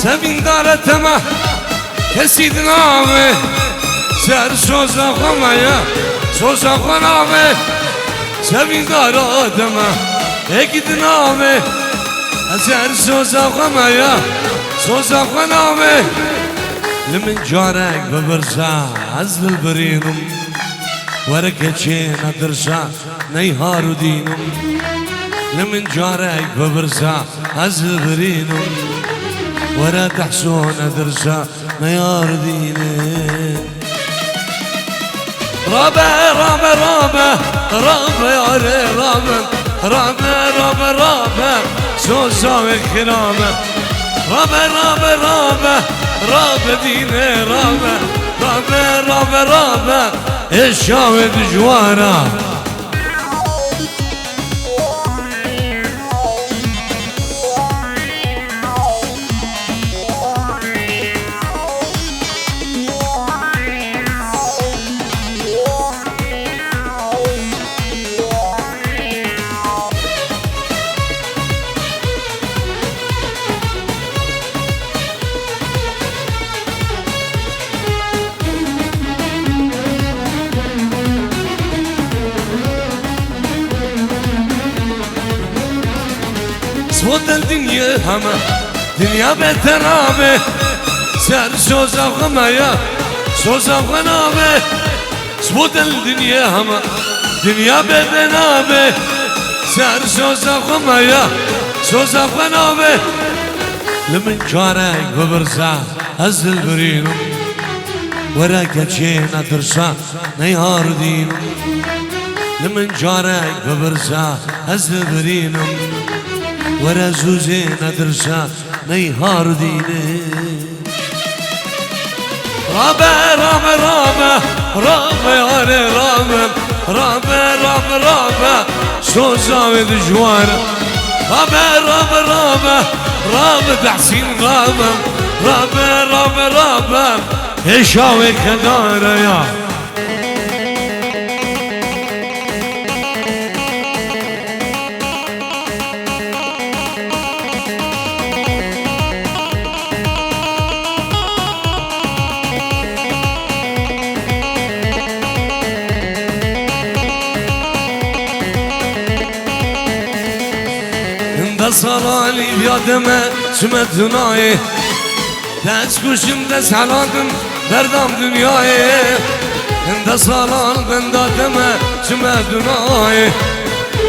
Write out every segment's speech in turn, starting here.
سبين دارتما كسيد نامه سر سوزا خمايا سوزا خنامه سبين دارتما اكيد نامه سر سوزا خمايا سوزا خنامه لمن جارك ببرزا عزل البرينم وركتشين ادرسا نيهار دينم لمن جارك ببرزا عزل البرينم ورا تحسون ادرسا نيهار دينم رابا رابا رابا رابا يا رابا رابا رابا رابا سوزا وكرامه رابا رابا رابا رابا دينه رابا رابا رابا رابا الشاوي جوانا صوت الدنيا هما دنيا بترابه سر سوزا غمايا سوزا غنابه صوت الدنيا هما دنيا بترابه سر سوزا غمايا سوزا غنابه لمن جارك ببرزا هزل برينم ورا كتشين ادرسا نيهار دينم لمن جارك ببرزا هزل برينم ورا زوزين ادرسا نيهار دينه رابا رابا رابا رابا يا رابا رابا رابا رابا سوزا ودجوانا رابا رابا رابا رابا تحسين رابا رابا رابا رابا هشاوي كدارة يا صلالي بيادمه سمت دناي تسكوشم دس حلاتم بردام دنياي انت صلال بنداتمه سمت دناي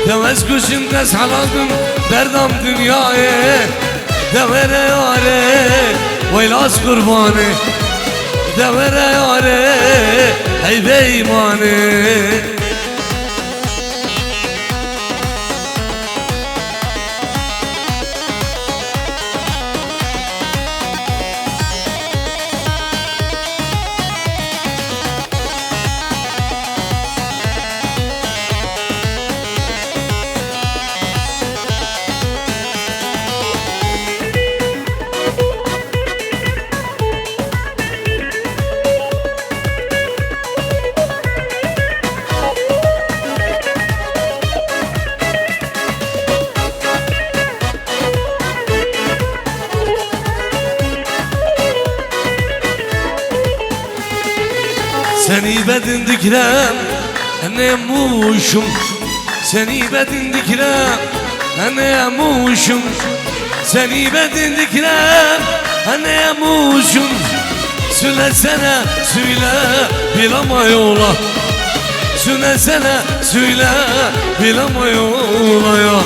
تسكوشم دس حلاتم بردام دنياي دوره ياري ويلاس قرباني دوره ياري هي بيماني Seni bedin dikrem ne muşum Seni bedin dikrem ne muşum Seni bedin dikrem ne muşum Söylesene söyle bilama yola Söylesene söyle bilama yola ya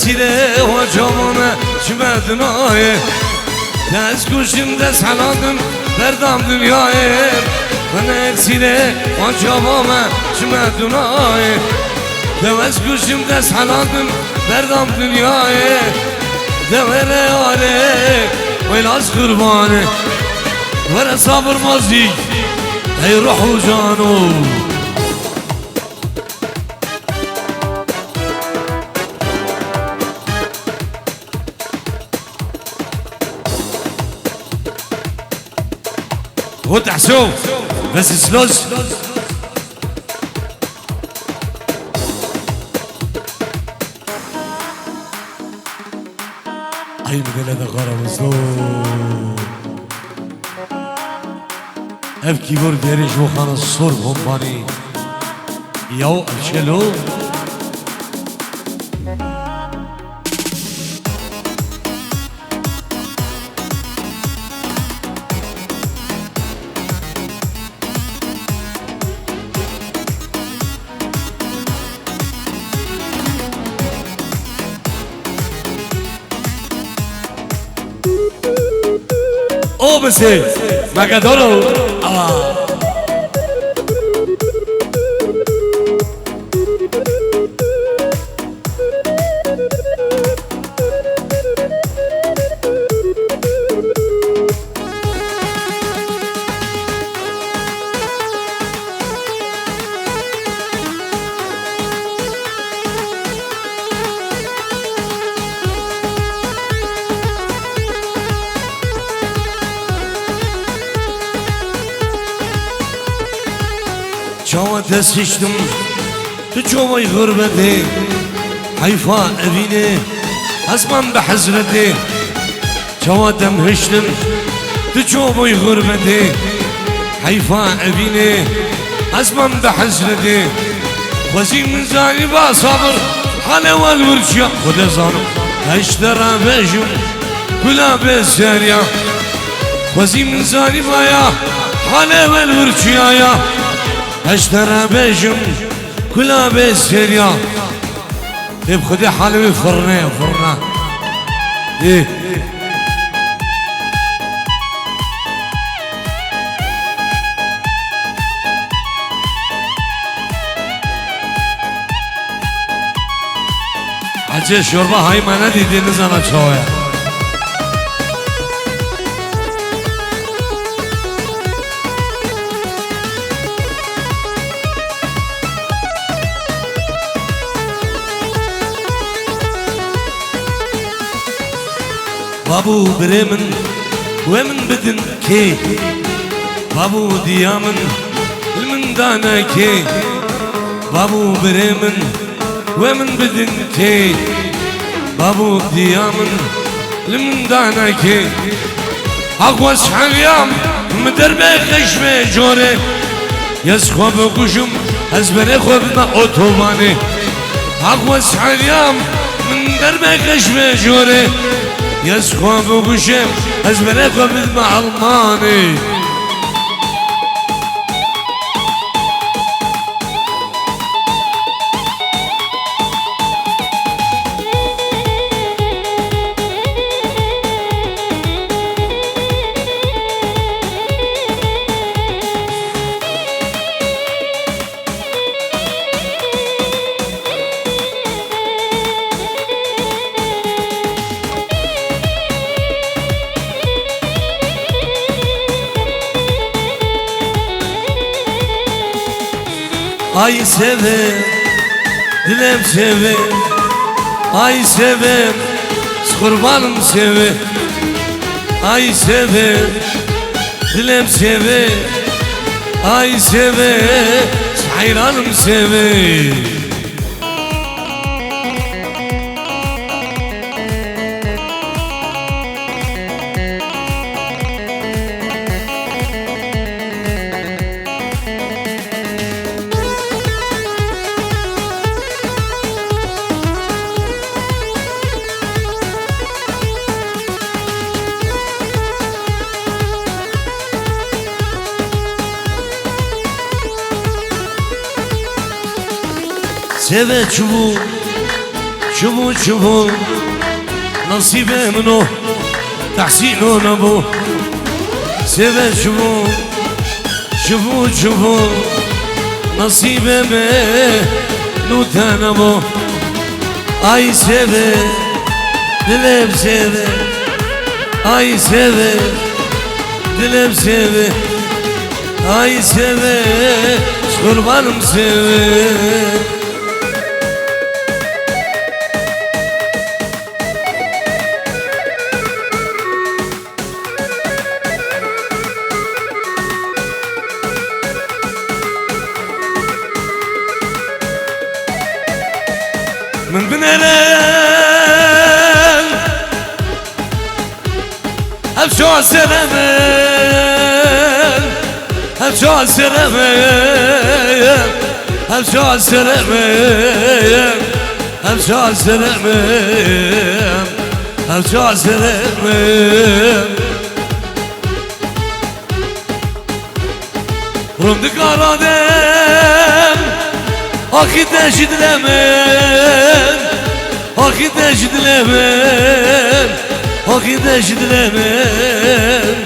Sile hocamına çümedin ayı دست گوشم دست حلادم بردم دنیای من اکسیره آن جوامه شما دنای دست گوشم دست حلادم بردم دنیای دوره آره ویلاز قربانه ورا صبر مازی ای روح و جانو هو تحسوب بس سلوز اي مدلة غرام الزور ابكي برد يريش وخان الصور بهماني يو ابشلو او بسه مگدارو شما دستشتم تو جوای غربته حیفا اوینه از من به حضرته شما دمهشتم تو جوای غربته حیفا اوینه از من به حضرته وزی من زانی با صبر حاله والورشیا خود زانم اشترا بجم کلا بسریا وزی من زانی بایا حاله والورشیا یا اشترى بجم كلها بسريا بخدي حالي فرنا فرنا ايه عجي شوربه هاي ما نديدي نزلت شويه بابو بريمن ومن بدن كي بابو ديامن المن دانا كي بابو بريمن ومن بدن كي بابو ديامن المن دانا كي اقوس حليام مدربه خشمه جوره يسخو بقشم ازبني خوب ما اوتوباني اقوس حليام مدربه خشمه جوره يسخو بقشم ازبني خوب ما الماني Ay sevim, dilem sevim. Ay sevim, kurbanım sevim. Ay sevim, dilem sevim. Ay sevim, hayranım sevim. Seve çubuğu, çubuğu çubuğu Nasibe منو تحسين ونبو سيبه شوفوا نصيبه نوتانبو اي سيبه دلم سيبه اي سيبه دلم سيبه اي سيبه قربانم سيبه من بنالان هبشو السلامين هبشو السلامين هبشو السلامين هبشو السلامين هبشو السلامين رمدك أرادم أكيد أجد لمن أكيد أجد لمن أكيد أجد لمن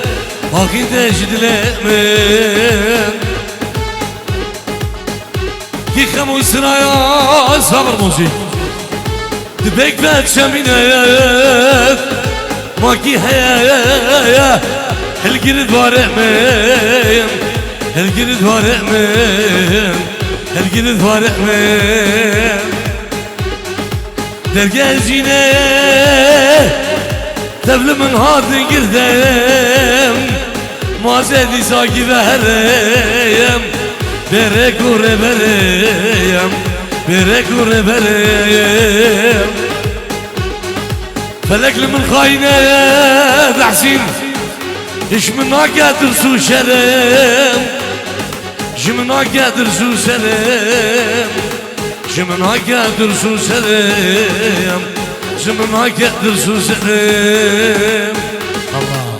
أكيد أجد لمن كي خمو سرايا صبر موسي دبيك بات شامينات ما كي هيا الجرد وارحمن الجرد وارحمن الجرد وارحمن درجة الجنة تبل من هذا قردم ما زادي ساقي بهرم برك وربرم برك وربرم فلك من خاينة تحسين إيش من قادر سو شرم جمنا قادر سو سلام جمنا قادر سو سلام جمنا قادر سو سلام الله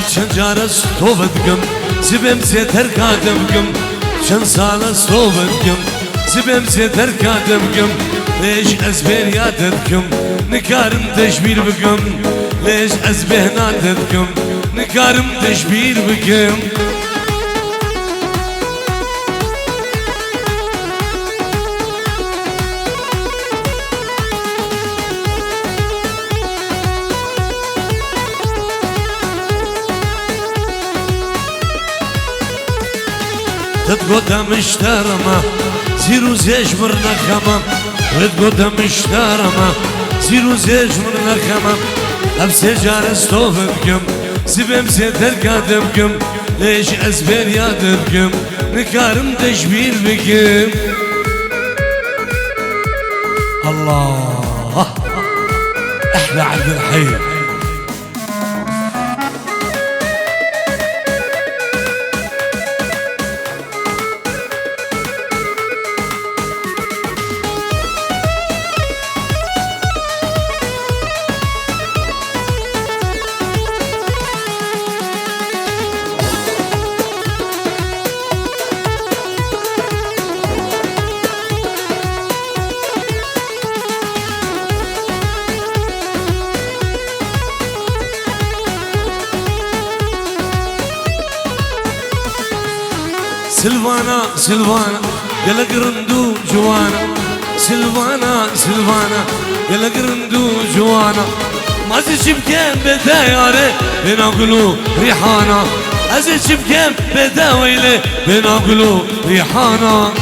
چند جار استوبت گم زبم سے ترکادم گم چند سال استوبت گم زبم سے ترکادم گم ليش ازبر یادتکم نکارم تشبیر بگم ليش ازبه نادتکم نکارم تشبیر بگم تتقدم اشترما زيرو زيش مرنا خمام تتقدم اشترما زيرو زيش مرنا خمام اب سجار استوفبكم زبم سيتر قادمكم ليش ازبر يادبكم نكارم تشبير بكم الله احلى عبد الحي سلفانا سلفانا يلا قرندو جوانا سلفانا سلفانا يلا قرندو جوانا ما زيش بكام بدا ياري بناقلو ريحانا ازيش بكام بدا ويلي بناقلو ريحانا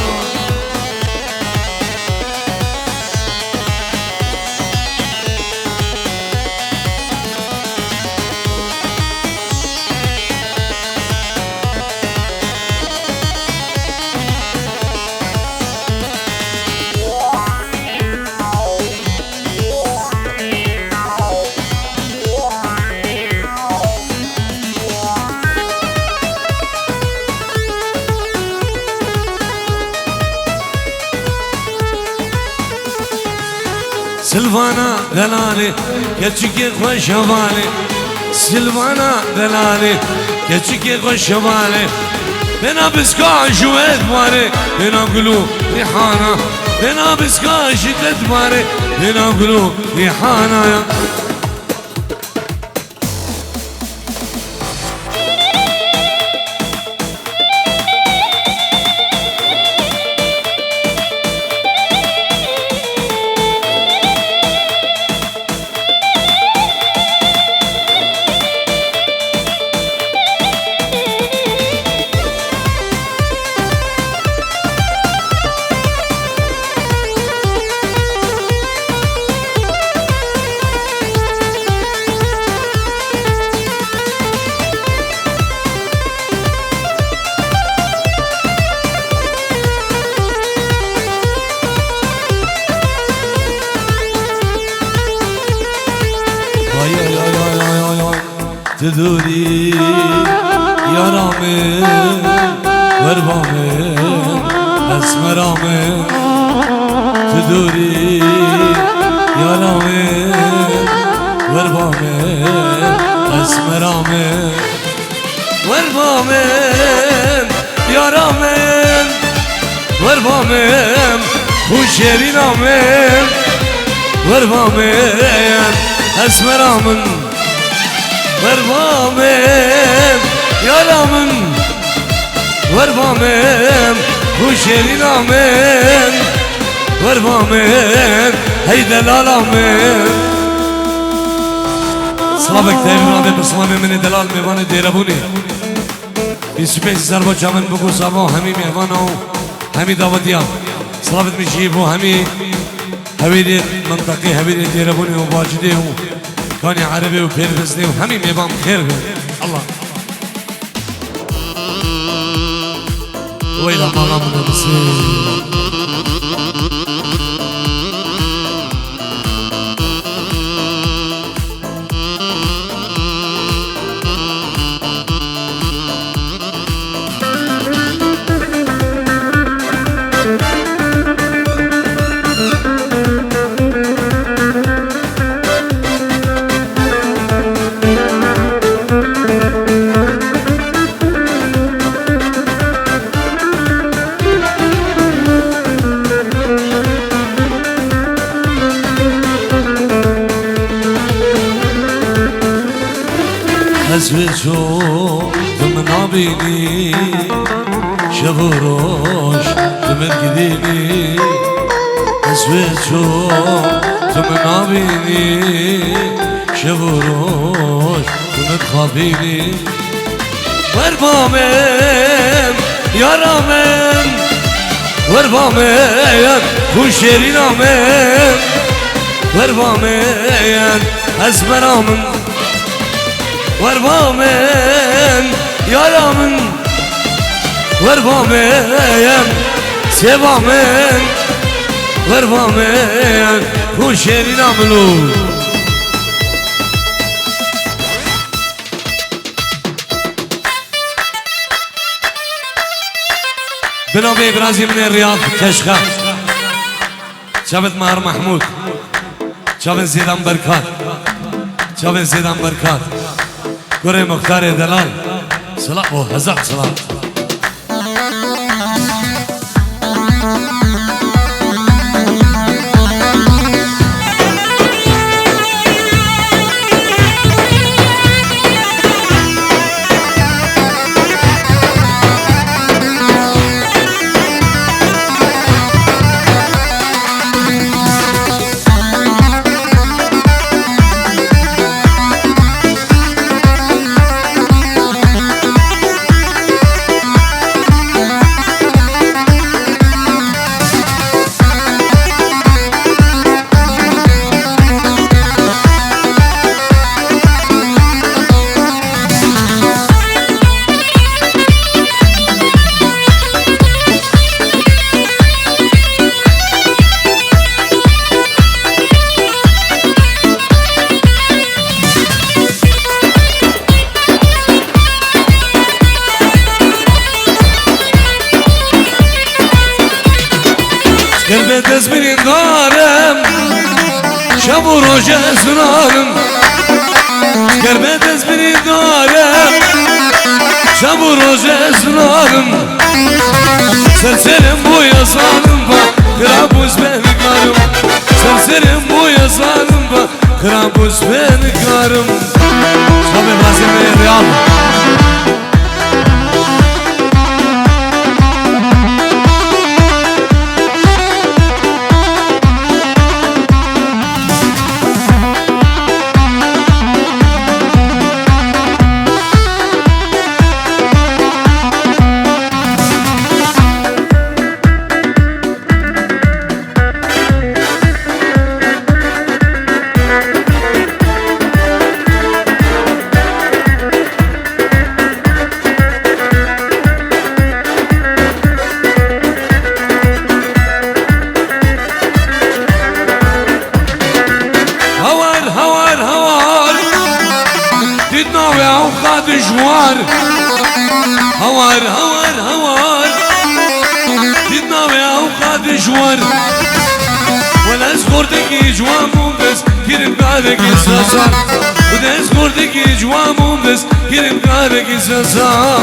سلفانا دلالي كتشكي خوش بالي سلفانا دلالي كتشكي خوش بالي بنا بسكا شويت ماري بنا قلوب ريحانا بنا بسكا شدت ماري بنا قلوب ريحانا تدوري يا رامي وربامي اسمرامي تدوري يا رامي وربامي اسمرامي وربامي يا رامي وربامي خوشيري رامي وربامي اسمرامي وربامم يارامم وربامم خوشيرينامم وربامم هي دلالامم سلامك تهيبنا بسلامي من دلال ميوان ديرابوني بسبيس زربا جامن بگو سامو همي مهمانو همي دعوتيا سلامت مشيبو همي هويدي منطقي هويدي ديرابوني وباجدي كاني عربي وبيرفزني وهمي ميبان خير الله ويلا مغامنا بسيط حسبتو تمنابيني شبروش تمرقديني حسبتو تمنابيني شبروش تمتخافيني وربامم يارامم وربامم خوشيرينامم وربامم اسمرامم وربامم يارامم وربامم سبامم وربامم خوشيريناملو بنابي برازي من الرياض كشخة شافت مهر محمود شافت زيدان بركات شافت زيدان بركات كوري مختار دلال صلاة وهزع صلاة شابو روجه سنانم کربت اسبری دارم شابو روجه سنانم سرسرم بو yazanım با Krabus beni karım Sırserim bu yazanım ba Krabus beni karım Şabi Brasilya Real جوار هوار هوار هوار ديدنا ويا اوقات جوار ولا اسكورتك جوامون بس كريم قالك يساسا ولا اسكورتك جوامون بس كريم قالك يساسا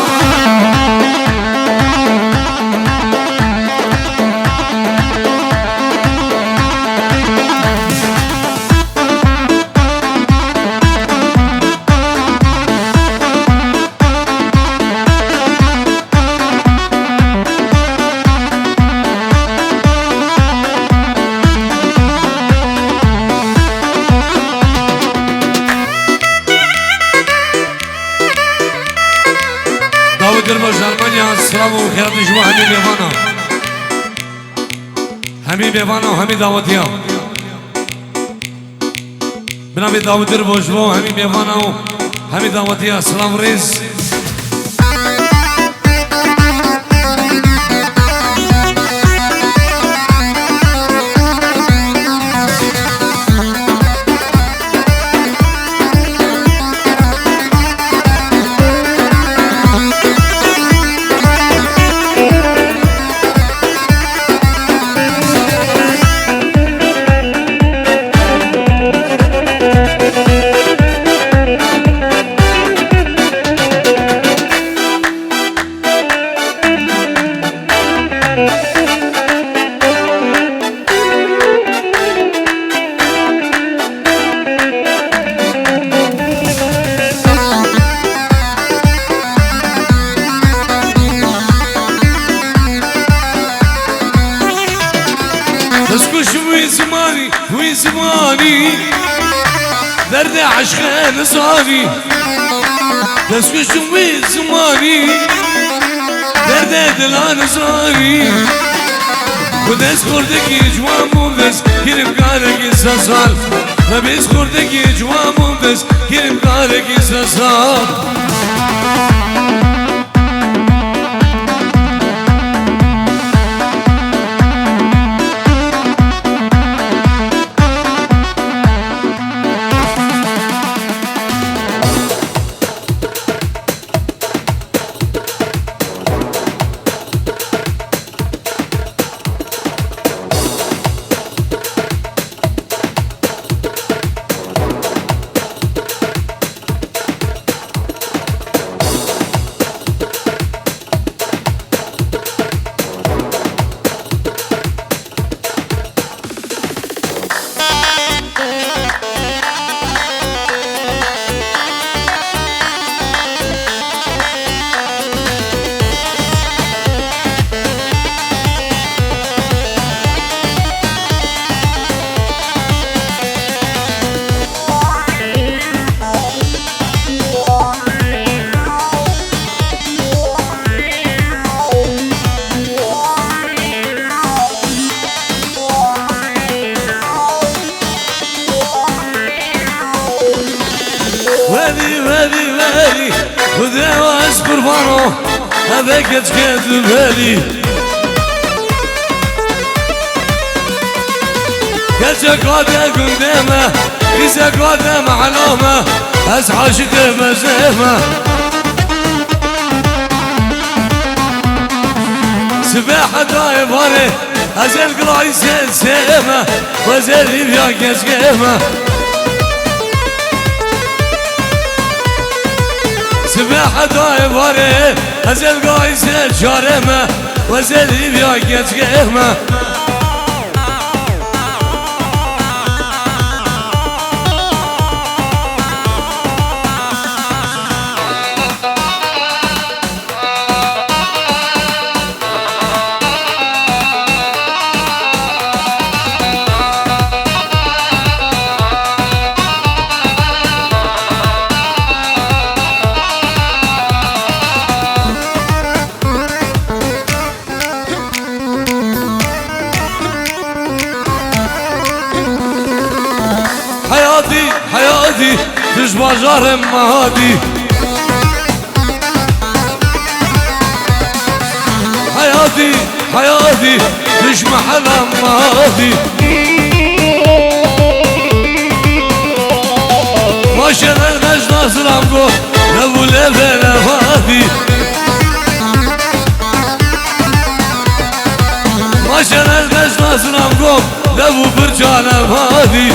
درباش ألمانيا السلام وخيرات جوا همي بيوانا همي بيوانا وهمي دعوتيا بنابي دعوت درباش رو همي بيوانا وهمي دعوتيا السلام ريز ويزماني درد عشق نصاري تسكش ويزماني درد دلان صاري ودس خردك جوامون بس كريم قالك يساسال نبيس خردك جوامون بس كريم قالك يساسال وادي خذها واشكر فانو هذاك تكاد بالي كاتشك غادا قدامه كيسك غادا معلومه اسعى شتى مزامه سباحة دايفاري هزل قراي سيما وزل يبيا كسكيما سباحة دايباري هزل قراي سيما وزل يبيا كسكيما حياتي تش بجار مهادي حياتي تش محل مهادي ما شغل غش ناصر عمكو لابو لبنا فادي ما شغل غش ناصر عمكو لابو برجانا فادي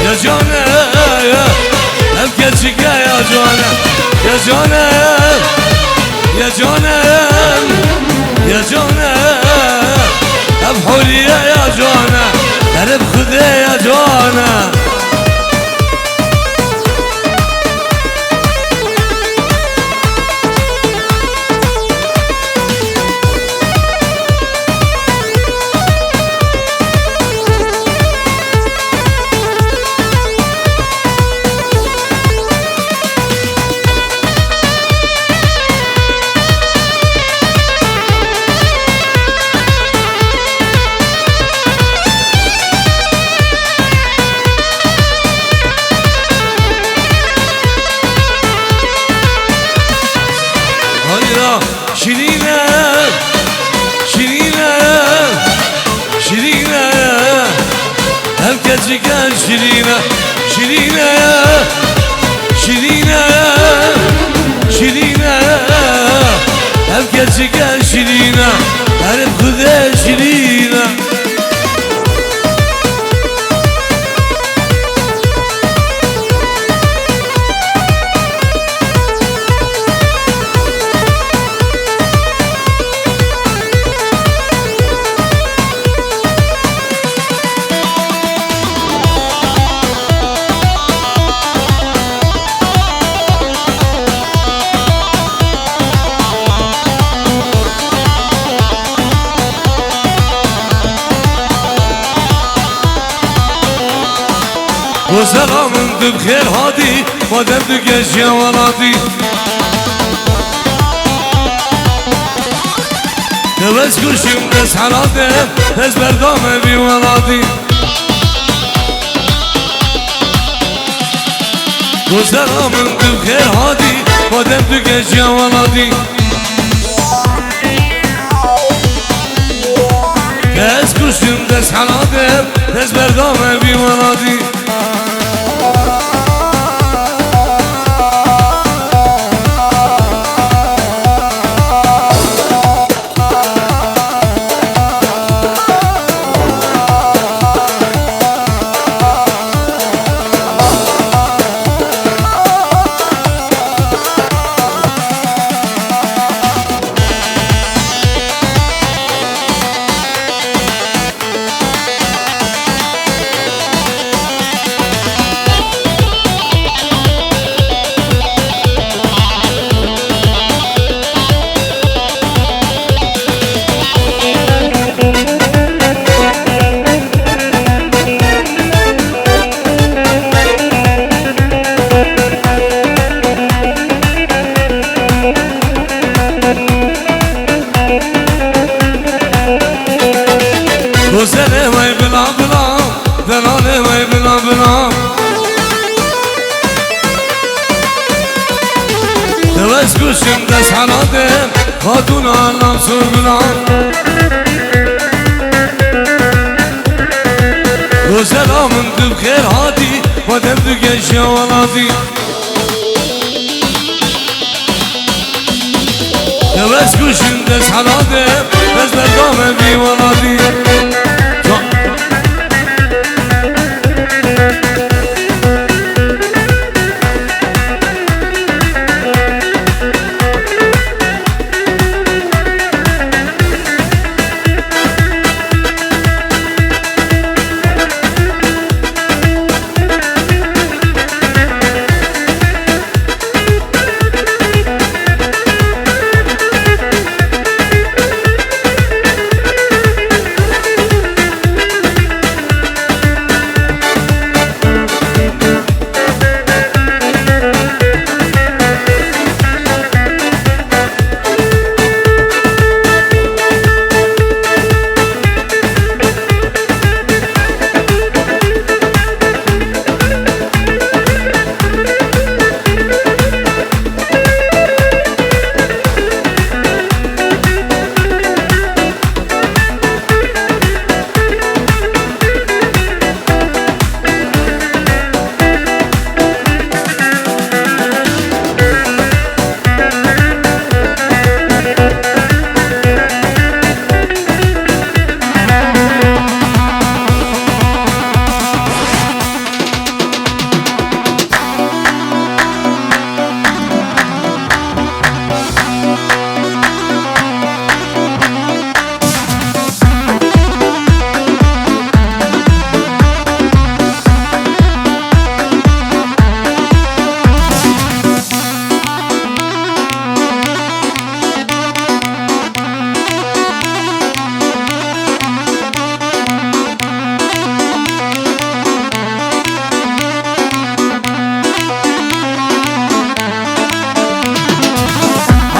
يا جانا هم كتشكا يا جانا هم حوليا يا جانا هرب خذي يا جانا شيرينة هم كتشكا شيرينة هم كتشكا شيرينة هرب خذي شيرينة وسلام انت بخير هادي ما دام تقش يا ولادي بس كرشم بس حالاتي بس بردامي بي ولادي وسلام انت بخير هادي ما دام تقش يا ولادي بس كرشم بس حالاتي بس بردامي بي ولادي گوشم دست حنادم خاتون آلام سرگلام روزلامن دو بخیر هادی ودم دو گنشه ولادی بس گوشم دست حنادم بس بردام بی ولادی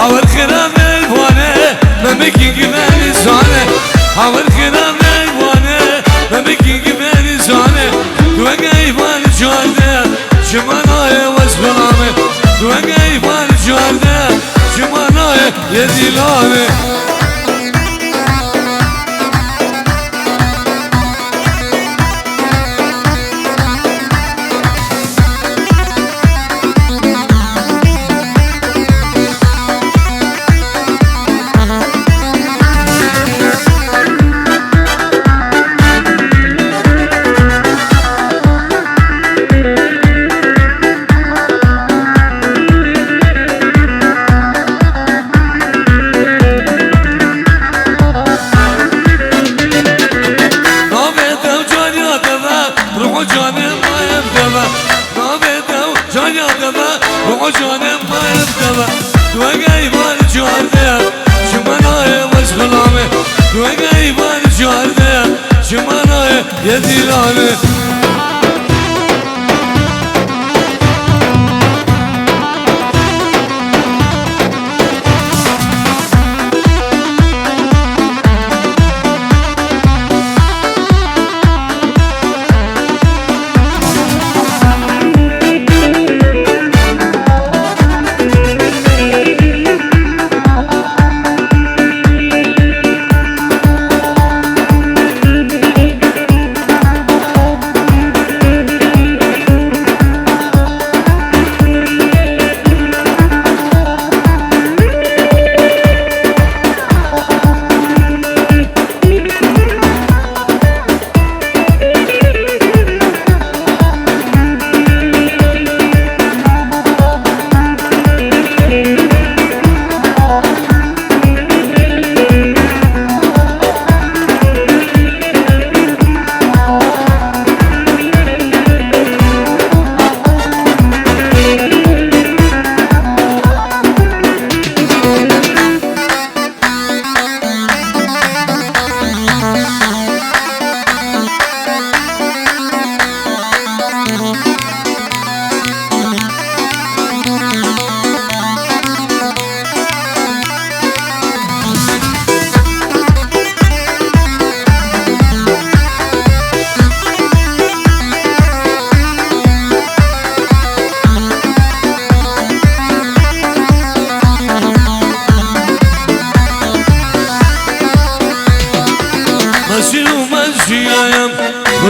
هاور خرام الوانه ممكن جمال زانه هاور خرام الوانه ممكن جمال زانه دوغاي فال جوده جمانه وزغلامه دوغاي فال جوده جمانه يديلانه جانم باید دوا دوغای بال جوارده شمانای وزغلامه دوغای بال جوارده شمانای یدیلانه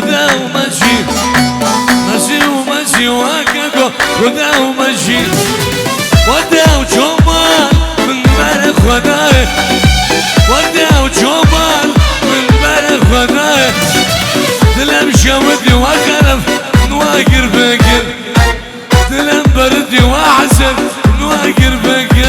ودا وماشي ماشي وماشي وهكاكو ودا وماشي ودا وجومان من بلد خداي ودا وجومان من بلد خداي تلم شودي وقرف نواقر فكر تلم بردي وحسن نواقر فكر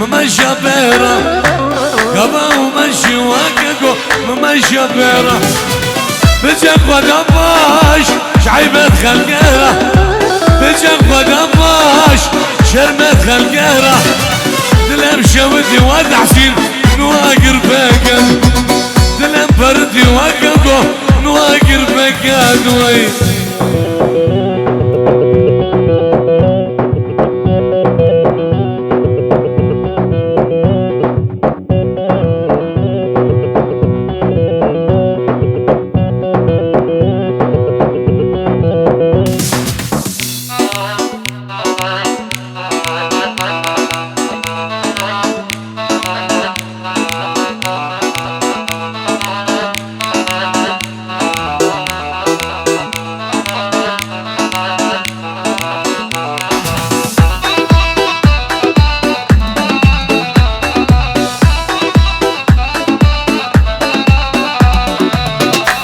ممشى بيرة قبا ومشي وكاكو ممشى بيرة بجاك ودباش شعيبة خلقيرة بجاك ودباش شرمة خلقيرة دلم شودي ودعسين نواقر بكر دلم بردي وكاكو نواقر بكر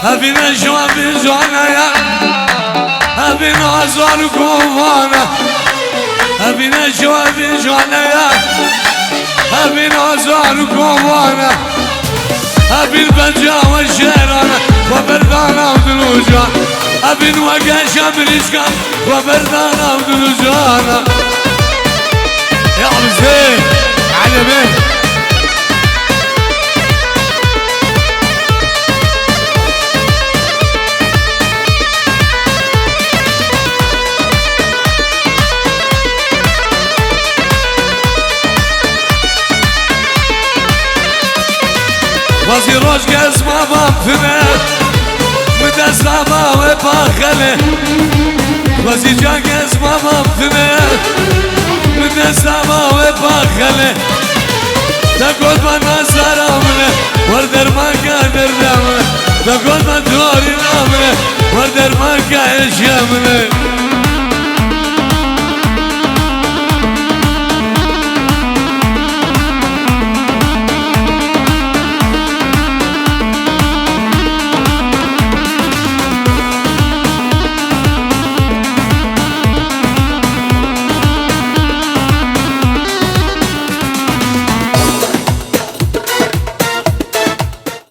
هبينا جواب جوانا هبينا أزوار كوفانا هبينا جواب جوانا هبينا أزوار كوفانا هبين بنجا والشيرانا وبردانا ودلوجان هبين وقاشا بالإسكان وبردانا ودلوجانا يا عرزين على بيه وزي روش قز ما بابتنا مدسابا وباخله وزي جا قز ما بابتنا مدسابا وباخله تقول ما نصر امنه وردر ما قادر دمه تقول ما دوري نامنه وردر ما قايش يمنه